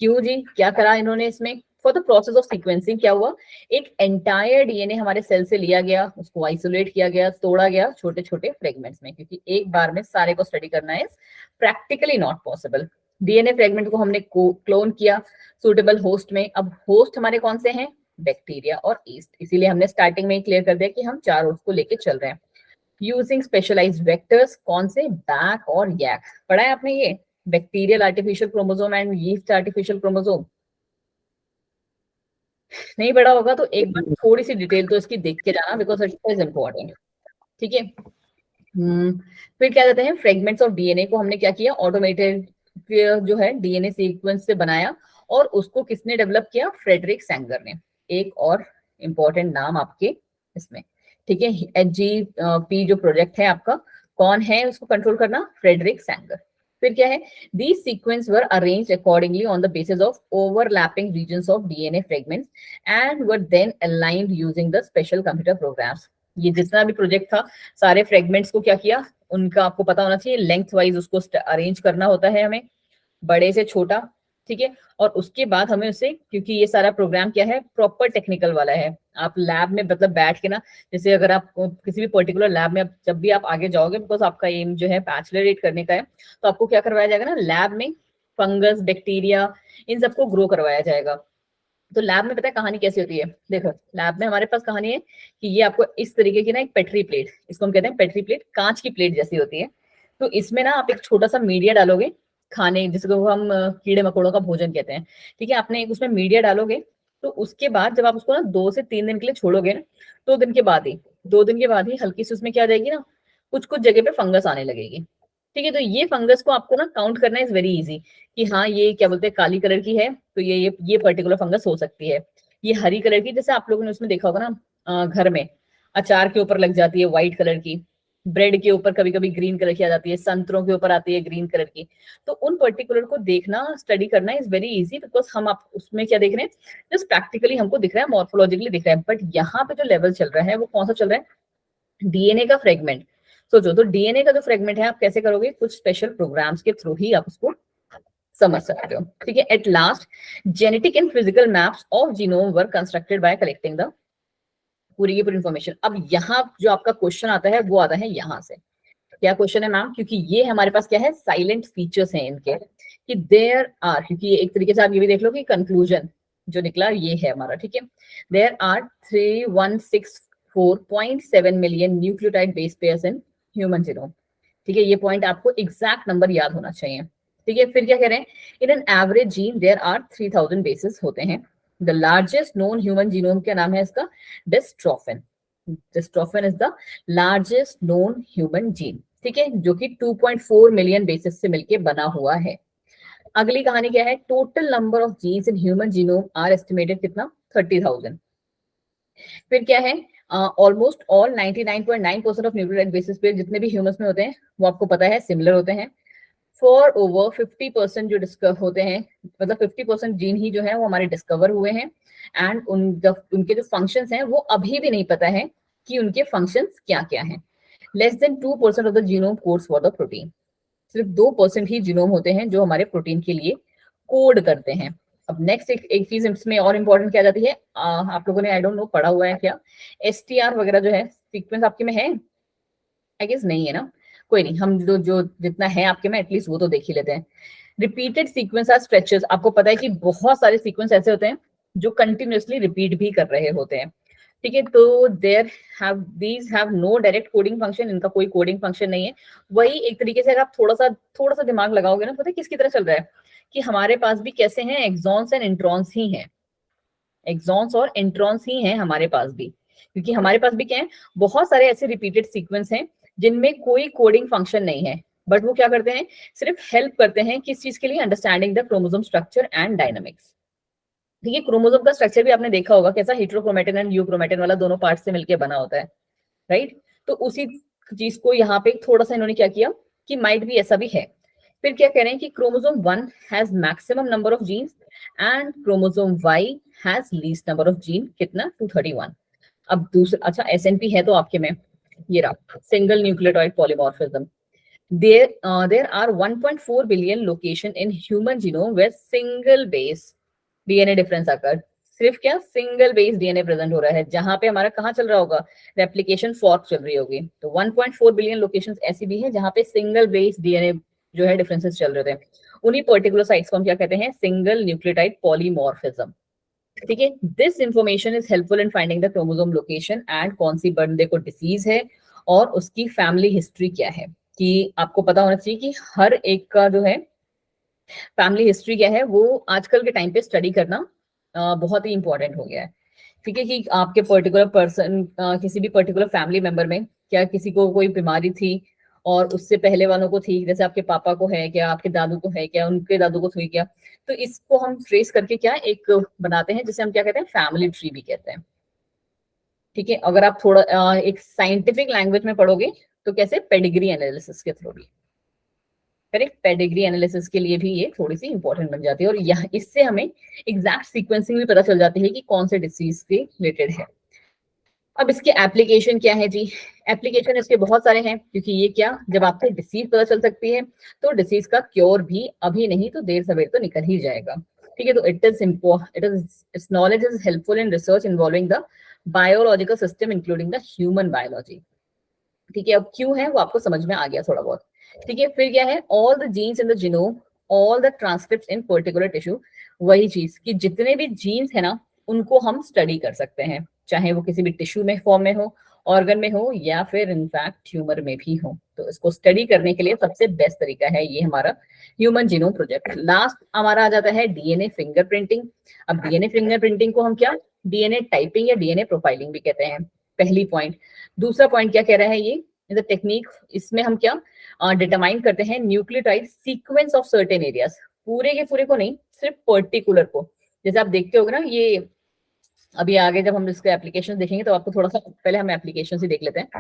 क्यों जी, क्या करा इन्होंने इसमें, for the process of sequencing क्या हुआ, एक एंटायर डीएनए हमारे सेल से लिया गया, उसको आइसोलेट किया गया, तोड़ा गया छोटे छोटे फ्रेगमेंट्स में, क्योंकि एक बार में सारे को स्टडी करना है practically not possible. DNA fragment को हमने क्लोन किया सुटेबल होस्ट में. अब होस्ट हमारे कौन से हैं, बैक्टीरिया और ईस्ट. इसीलिए हमने स्टार्टिंग में ही क्लियर कर दिया कि हम 4 होस्ट को लेके चल रहे हैं. यूजिंग स्पेशलाइज्ड वेक्टर्स, कौन से, बैक और यैक. पढ़ा है आपने ये, bacterial artificial chromosome and yeast artificial chromosome. नहीं पढ़ा होगा तो एक बार थोड़ी सी डिटेल तो इसकी देख के जाना, बिकॉज इट इज इम्पोर्टेंट. ठीक है. फिर क्या कहते हैं, फ्रेगमेंट्स ऑफ डीएनए को हमने क्या किया, ऑटोमेटेड जो है डीएनए सीक्वेंस से बनाया, और उसको किसने डेवलप किया, फ्रेडरिक सैंगर ने. एक और इम्पोर्टेंट नाम आपके इसमें. ठीक है, HGP जो प्रोजेक्ट है आपका, कौन है उसको कंट्रोल करना, फ्रेडरिक सैंगर. फिर क्या है, these sequences were arranged accordingly on the basis of overlapping regions of DNA fragments and were then aligned using the special computer programs. ये जितना भी प्रोजेक्ट था, सारे फ्रेगमेंट्स को क्या किया, उनका आपको पता होना चाहिए लेंथ वाइज उसको अरेंज करना होता है हमें, बड़े से छोटा. ठीक है। और उसके बाद हमें उसे, क्योंकि ये सारा प्रोग्राम क्या है, प्रॉपर टेक्निकल वाला है, आप लैब में मतलब बैठ के ना, जैसे अगर आप किसी भी पर्टिकुलर लैब में जब भी आप आगे जाओगे, बिकॉज आपका एम जो है बैचलरेट करने का है, तो आपको क्या करवाया जाएगा ना, लैब में फंगस, बैक्टीरिया, इन सबको ग्रो करवाया जाएगा। तो लैब में पता है कहानी कैसी होती है, देखो लैब में हमारे पास कहानी है कि ये आपको इस तरीके की ना एक पेट्री प्लेट, इसको हम कहते हैं पेट्री प्लेट, कांच की प्लेट जैसी होती है। तो इसमें ना आप एक छोटा सा मीडिया डालोगे, खाने जिसको हम कीड़े मकोड़ों का भोजन कहते हैं, ठीक है। आपने एक उसमें मीडिया डालोगे, तो उसके बाद जब आप उसको ना 2 से 3 दिन के लिए छोड़ोगे ना, 2 दिन के बाद ही, 2 दिन के बाद ही हल्की सी उसमें क्या आ जाएगी ना, कुछ कुछ जगह पे फंगस आने लगेगी। ठीक है। तो ये फंगस को आपको ना काउंट करना इज वेरी इजी, कि हाँ ये क्या बोलते हैं, काली कलर की है, तो ये पर्टिकुलर फंगस हो सकती है। ये हरी कलर की, जैसे आप लोगों ने उसमें देखा होगा ना, घर में अचार के ऊपर लग जाती है व्हाइट कलर की, ब्रेड के ऊपर कभी कभी ग्रीन कलर की आ जाती है, संतरों के ऊपर आती है ग्रीन कलर की। तो उन पर्टिकुलर को देखना, स्टडी करना इज वेरी इजी, बिकॉज हम आप उसमें क्या देख रहे हैं, जस्ट प्रैक्टिकली हमको दिख रहा है, मॉर्फोलॉजिकली दिख रहा है। बट यहाँ पे जो लेवल चल रहा है वो कौन सा चल रहा है, डीएनए का फ्रेगमेंट। सोचो, तो डीएनए का जो फ्रेगमेंट है आप कैसे करोगे, कुछ स्पेशल प्रोग्राम्स के थ्रू ही आप उसको समझ सकते हो। ठीक है। At last, genetic and physical maps of genome were constructed by collecting the पूरी की पूरी इन्फॉर्मेशन। अब यहाँ जो आपका क्वेश्चन आता है वो आता है यहाँ से, क्या क्वेश्चन है मैम, क्योंकि ये हमारे पास क्या है, साइलेंट फीचर्स हैं इनके, कि देयर आर, क्योंकि एक तरीके से आप ये भी देख लो कि कंक्लूजन जो निकला ये है हमारा। ठीक है। There are 3164.7 million nucleotide base pairs in human genome. ठीक है। ये पॉइंट आपको एग्जैक्ट नंबर याद होना चाहिए। ठीक है। फिर क्या कह रहे हैं, in an average gene there are 3000 bases होते हैं। The largest known human genome क्या नाम है इसका, dystrophin. Dystrophin is the largest known human gene. ठीक है। जो कि 2.4 मिलियन बेसिस से मिलके बना हुआ है। अगली कहानी क्या है, total number of genes in human genome are estimated कितना, 30,000। फिर क्या है, almost all 99.9% of nucleotide bases पे जितने भी ह्यूमंस में होते हैं वो आपको पता है सिमिलर होते हैं। फॉर ओवर 50% जो डिस्कवर होते हैं, मतलब 50% जीन ही जो है वो हमारे डिस्कवर हुए हैं। एंड उनके जो फंक्शंस हैं वो अभी भी नहीं पता है कि उनके फंक्शंस क्या क्या हैं। Less than 2% of the genome codes for the protein. सिर्फ 2% ही जीनोम होते हैं जो हमारे प्रोटीन के लिए कोड करते हैं। अब नेक्स्ट एक चीज इसमें और इंपॉर्टेंट क्या जाती है, आप लोगों ने आई डोंट नो पढ़ा हुआ है क्या, एसटीआर वगैरह जो है सीक्वेंस आपके में है, आई गेस नहीं है ना, कोई नहीं, हम जो जो जितना है आपके में एटलीस्ट वो तो देख ही लेते हैं। रिपीटेड सीक्वेंस आर स्ट्रेचेस, आपको पता है कि बहुत सारे सीक्वेंस ऐसे होते हैं जो कंटिन्यूअसली रिपीट भी कर रहे होते हैं। ठीक है। तो there have these have no direct coding function, इनका कोई कोडिंग फंक्शन नहीं है। वही एक तरीके से अगर आप थोड़ा सा दिमाग लगाओगे ना, पता है किसकी तरह चल रहा है, कि हमारे पास भी कैसे हैं, एक्सॉन्स एंड इंट्रॉन्स ही हैं, एक्सॉन्स और इंट्रॉन्स ही हैं हमारे पास भी। क्योंकि हमारे पास भी क्या है, बहुत सारे ऐसे रिपीटेड सीक्वेंस हैं जिनमें कोई कोडिंग फंक्शन नहीं है, बट वो क्या करते हैं, सिर्फ हेल्प करते हैं किस चीज के लिए, understanding the chromosome structure and dynamics. ठीक है। क्रोमोसोम का स्ट्रक्चर भी आपने देखा होगा कैसा, हेटेरोक्रोमेटिन एंड यूक्रोमेटिन वाला दोनों पार्ट से मिलकर बना होता है, राइट। तो उसी चीज को यहाँ पे थोड़ा सा इन्होंने क्या किया, कि माइट भी ऐसा भी है। फिर क्या कह रहे हैं कि chromosome 1 has maximum number of genes and chromosome Y has least number of gene, कितना, 231। अब दूसरा, अच्छा एसएनपी है तो आपके में ये रहा, single nucleotide polymorphism. There are 1.4 billion location in human genome where single base DNA difference occur। सिर्फ क्या, सिंगल बेस डीएनए प्रेजेंट हो रहा है, जहां पे हमारा कहाँ चल रहा होगा, रेप्लिकेशन फॉर्क चल रही होगी। तो 1.4 बिलियन लोकेशंस ऐसी भी हैं जहां पे सिंगल बेस डीएनए जो है डिफरेंसेस चल रहे थे। उन्हीं पर्टिकुलर साइट्स को हम क्या कहते हैं, सिंगल न्यूक्लियोटाइड पॉलीमॉर्फिज्म। ठीक है। This information is helpful in finding the chromosome location and कौन सी बंदे को डिसीज है और उसकी फैमिली हिस्ट्री क्या है, कि आपको पता होना चाहिए कि हर एक का जो है फैमिली हिस्ट्री क्या है, वो आजकल के टाइम पे स्टडी करना बहुत ही इंपॉर्टेंट हो गया है। ठीक है। कि आपके पर्टिकुलर पर्सन, किसी भी पर्टिकुलर फैमिली मेंबर में क्या किसी को कोई बीमारी थी और उससे पहले वालों को थी, जैसे आपके पापा को है क्या, आपके दादू को है क्या, उनके दादू को हुई क्या, तो इसको हम ट्रेस करके क्या एक बनाते हैं, जिसे हम क्या कहते हैं, फैमिली ट्री भी कहते हैं। ठीक है। अगर आप थोड़ा एक साइंटिफिक लैंग्वेज में पढ़ोगे तो कैसे, पेडिग्री एनालिसिस के थ्रू भी, करेक्ट, पेडिग्री एनालिसिस के लिए भी ये थोड़ी सी इंपॉर्टेंट बन जाती है, और यह इससे हमें एग्जैक्ट सीक्वेंसिंग भी पता चल जाती है कि कौन से डिसीज के रिलेटेड है। अब इसके एप्लीकेशन क्या है जी? एप्लीकेशन इसके बहुत सारे हैं, क्योंकि ये क्या, जब आपको डिसीज पता चल सकती है तो डिसीज का क्योर भी अभी नहीं तो देर सवेर तो निकल ही जाएगा। ठीक है, तो it's knowledge is helpful in research involving the biological system including the human biology. ठीक है, अब क्यों है वो आपको समझ में आ गया थोड़ा बहुत। ठीक है, फिर क्या है, all the genes in the genome, all the transcripts in particular tissue. वही चीज कि जितने भी जीन्स है ना उनको हम स्टडी कर सकते हैं, चाहे वो किसी भी टिश्यू में फॉर्म में हो, ऑर्गन में हो, या फिर इनफैक्ट ट्यूमर में भी हो। तो इसको स्टडी करने के लिए सबसे बेस्ट तरीका है ये हमारा ह्यूमन जीनोम प्रोजेक्ट। लास्ट हमारा आ जाता है डीएनए फिंगरप्रिंटिंग। अब डीएनए फिंगरप्रिंटिंग को हम क्या, डीएनए टाइपिंग या डीएनए प्रोफाइलिंग भी कहते हैं, पहली पॉइंट। दूसरा पॉइंट क्या कह रहा है ये, द टेक्निक, इसमें हम क्या डिटरमाइन करते हैं nucleotide sequence of certain areas, पूरे के पूरे को नहीं, सिर्फ पर्टिकुलर को। जैसे आप देखते होगे ना, ये अभी आगे जब हम इसके एप्लीकेशन देखेंगे तो आपको थोड़ा सा, पहले हम एप्लीकेशन ही देख लेते हैं तो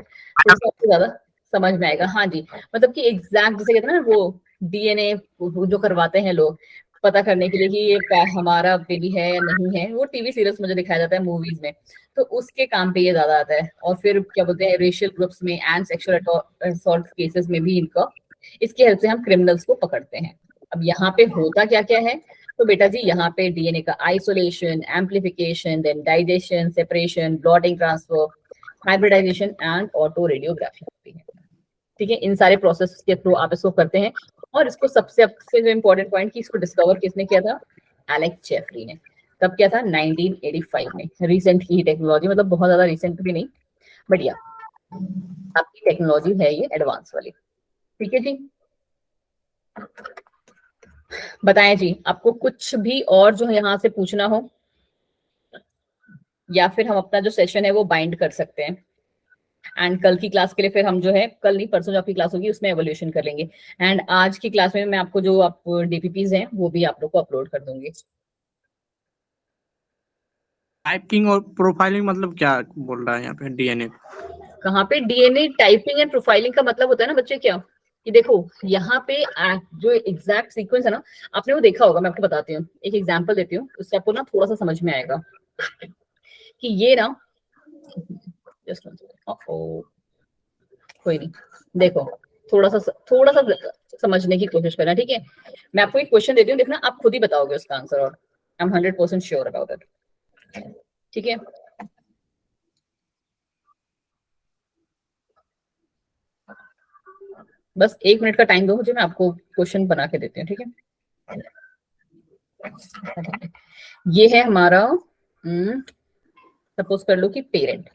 उससे आपको ज्यादा समझ में आएगा। हाँ जी, मतलब कि एग्जैक्ट जैसे कहते हैं ना वो डीएनए जो करवाते हैं लोग पता करने के लिए कि ये हमारा बेबी है या नहीं है, वो टीवी सीरियल्स में जो दिखाया जाता है, मूवीज में, तो उसके काम पे ये ज्यादा आता है। और फिर क्या बोलते हैं, रेशियल ग्रुप्स में एंड सेक्सुअल असॉल्ट केसेस में भी इनका, इसकी हेल्प से हम क्रिमिनल्स को पकड़ते हैं। अब यहाँ पे होता क्या क्या है, तो बेटा जी यहाँ पे डीएनए का isolation, amplification, then digestion, separation, blotting transfer, hybridisation and autoradiography होती है। ठीक है, इन सारे प्रोसेस के थ्रू आप इसको करते हैं। और इसको सबसे जो इम्पोर्टेंट पॉइंट कि इसको डिस्कवर किसने किया था, एलेक्स जेफरी ने। तब क्या था, 1985 में। रिसेंट की टेक्नोलॉजी, मतलब बहुत ज्यादा रिसेंट भी नहीं, बट या आपकी टेक्नोलॉजी है ये एडवांस वाली। ठीक है जी, बताएं जी आपको कुछ भी और जो यहाँ से पूछना हो, या फिर हम अपना जो सेशन है वो बाइंड कर सकते हैं। एंड कल की क्लास के लिए फिर हम जो है, कल नहीं परसों जो आपकी क्लास होगी उसमें एवोल्यूशन कर लेंगे। एंड आज की क्लास में मैं आपको जो आप डीपीपीज हैं वो भी आप लोग को अपलोड कर दूंगी। टाइपिंग और प्रोफाइलिंग मतलब क्या बोल रहा है यहाँ पे डीएनए? कहाँ पे डीएनए टाइपिंग एंड प्रोफाइलिंग का मतलब होता है ना बच्चे, क्या कि देखो यहाँ पे जो एग्जैक्ट सीक्वेंस है ना, आपने वो देखा होगा, मैं आपको बताती हूँ, एक एग्जांपल देती हूँ, उससे आपको ना थोड़ा सा समझ में आएगा कि ये ना, जस्ट कोई नहीं, देखो थोड़ा सा समझने की कोशिश करना। ठीक है, मैं आपको एक क्वेश्चन देती हूँ, देखना आप खुद ही बताओगे उसका आंसर, और I am 100% sure about it. ठीक है, बस 1 मिनट का टाइम दो मुझे, मैं आपको क्वेश्चन बना के देती हूँ। ठीक है, ये है हमारा, सपोज कर लो कि पेरेंट।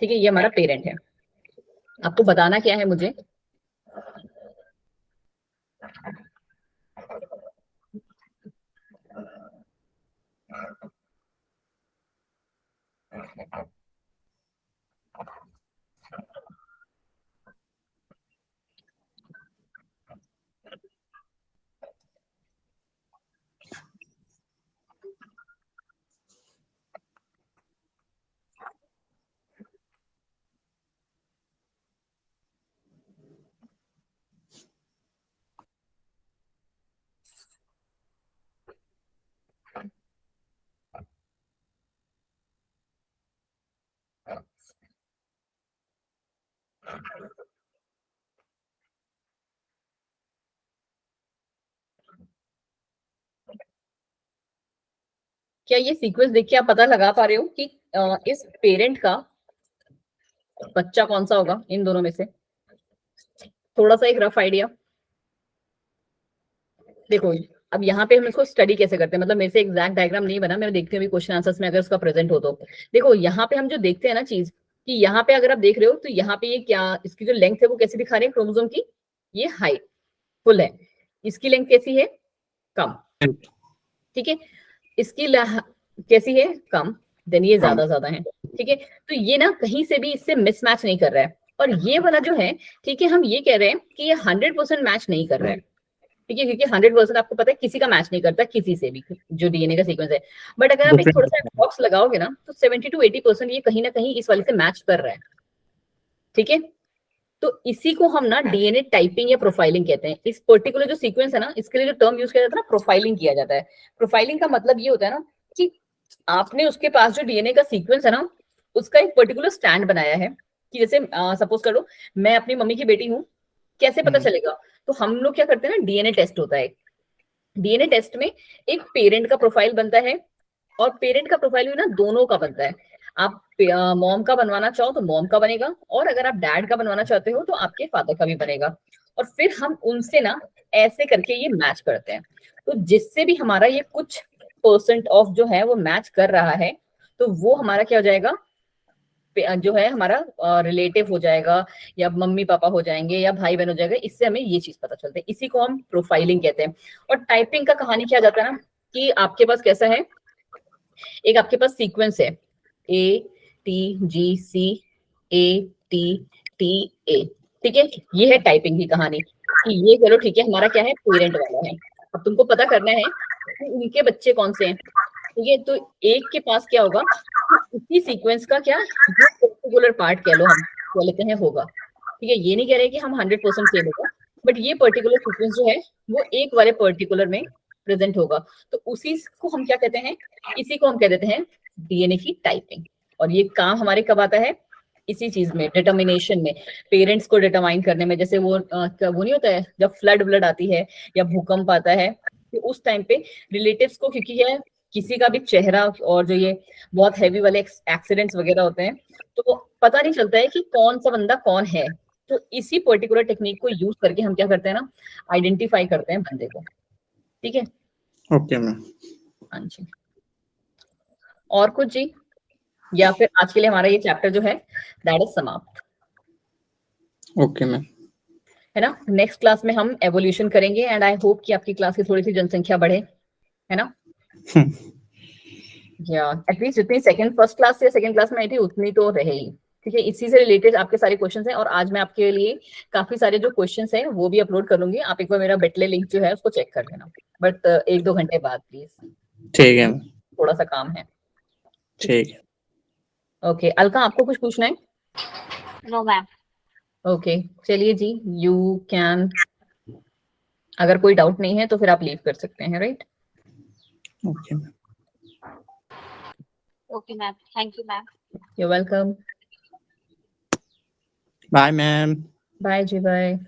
ठीक है, ये हमारा पेरेंट है, आपको बताना क्या है मुझे, क्या ये सीक्वेंस देख के आप पता लगा पा रहे हो कि इस पेरेंट का बच्चा कौन सा होगा इन दोनों में से? थोड़ा सा एक रफ आइडिया देखो। अब यहाँ पे हम इसको स्टडी कैसे करते हैं, मतलब मेरे से एग्जैक्ट डायग्राम नहीं बना, मैं देखती हूँ क्वेश्चन आंसर्स में अगर उसका प्रेजेंट हो तो। देखो यहाँ पे हम जो देखते हैं ना चीज, कि यहाँ पे अगर आप देख रहे हो तो यहाँ पे ये क्या, इसकी जो लेंथ है वो कैसी दिखा रहे हैं क्रोमोसोम की, ये हाई फुल है, इसकी लेंथ कैसी है, कम। ठीक है, इसकी कैसी है, कम, देन ये ज्यादा है। ठीक है, तो ये ना कहीं से भी इससे मिसमैच नहीं कर रहा है। और ये वाला जो है, ठीक है, हम ये कह रहे हैं कि ये 100% मैच नहीं कर रहा है। ठीक है, क्योंकि 100% आपको पता है किसी का मैच नहीं करता किसी से भी, जो डीएनए का सीक्वेंस है। बट अगर आप एक थोड़ा सा बॉक्स लगाओगे ना, तो 70 to 80% ये कहीं ना कहीं इस वाले से मैच कर रहा है। ठीक है, तो इसी को हम ना डीएनए टाइपिंग या प्रोफाइलिंग कहते हैं। इस पर्टिकुलर जो सीक्वेंस है ना, इसके लिए जो टर्म यूज किया जाता है ना, प्रोफाइलिंग किया जाता है। प्रोफाइलिंग का मतलब ये होता है ना कि आपने उसके पास जो डीएनए का सीक्वेंस है ना, उसका एक पर्टिकुलर स्टैंड बनाया है कि जैसे सपोज करो मैं अपनी मम्मी की बेटी हूँ, कैसे पता चलेगा? तो हम लोग क्या करते हैं ना, डीएनए टेस्ट होता है। डीएनए टेस्ट में एक पेरेंट का प्रोफाइल बनता है और पेरेंट का प्रोफाइल भी ना दोनों का बनता है। आप मॉम का बनवाना चाहो तो मॉम का बनेगा, और अगर आप डैड का बनवाना चाहते हो तो आपके फादर का भी बनेगा। और फिर हम उनसे ना ऐसे करके ये मैच करते हैं। तो जिससे भी हमारा ये कुछ परसेंट ऑफ जो है वो मैच कर रहा है, तो वो हमारा क्या हो जाएगा, जो है हमारा रिलेटिव हो जाएगा, या मम्मी पापा हो जाएंगे, या भाई बहन हो जाएगा। इससे हमें ये चीज पता चलता है, इसी को हम प्रोफाइलिंग कहते हैं। और टाइपिंग का कहानी क्या जाता है ना, कि आपके पास कैसा है, एक आपके पास सीक्वेंस है ATGC ATTA, ठीक है। ये है टाइपिंग की कहानी कि ये चलो ठीक है, हमारा क्या है, पेरेंट वाला है। अब तुमको पता करना है कि उनके बच्चे कौन से हैं, ठीक है। तो एक के पास क्या होगा, इसी सीक्वेंस का क्या जो पर्टिकुलर पार्ट कह लो, हम कह लेते हैं होगा, ठीक है। ये नहीं कह रहे कि हम 100% सेम होगा, बट ये पर्टिकुलर सीक्वेंस जो है वो एक वाले पर्टिकुलर में प्रेजेंट होगा। तो उसी को हम क्या कहते हैं, इसी को हम कह देते हैं डीएनए की टाइपिंग। और ये काम हमारे कब आता है, इसी चीज में, डिटर्मिनेशन में, पेरेंट्स को डिटरमाइन करने में। जैसे वो नहीं होता है जब फ्लड व्लड आती है या भूकंप आता है, तो उस टाइम पे रिलेटिव्स को, क्योंकि ये किसी का भी चेहरा, और जो ये बहुत हैवी वाले एक्सीडेंट्स वगैरह होते हैं, तो पता नहीं चलता है कि कौन सा बंदा कौन है। तो इसी पर्टिकुलर टेक्निक को यूज करके हम क्या करते हैं ना, आइडेंटिफाई करते हैं बंदे को, ठीक है। Okay ma'am. हाँ जी, और कुछ जी, या फिर आज के लिए हमारा ये चैप्टर जो है दैट इज समाप्त, ओके मैम। है ना। नेक्स्ट क्लास में हम एवोल्यूशन करेंगे, एंड आई होप कि आपकी क्लास की थोड़ी सी जनसंख्या बढ़े, है ना। या एटलीस्ट जितनी सेकंड फर्स्ट क्लास या सेकंड क्लास में आई थी उतनी तो रहे ही, ठीक है। इसी से रिलेटेड आपके सारे क्वेश्चंस हैं, और आज मैं आपके लिए काफी सारे जो क्वेश्चंस हैं वो भी अपलोड कर लूंगी। आप एक बार मेरा बेटले लिंक जो है उसको चेक कर लेना, बट 1-2 घंटे बाद प्लीज, ठीक है मैम। थोड़ा सा काम है। ठीक है। ओके, अलका आपको कुछ पूछना है? No ma'am. ओके, चलिए जी, यू कैन, अगर कोई डाउट नहीं है तो फिर आप लीव कर सकते हैं, right. Okay ma'am. Okay ma'am, thank you ma'am. You welcome. Bye ma'am. Bye जी, बाय।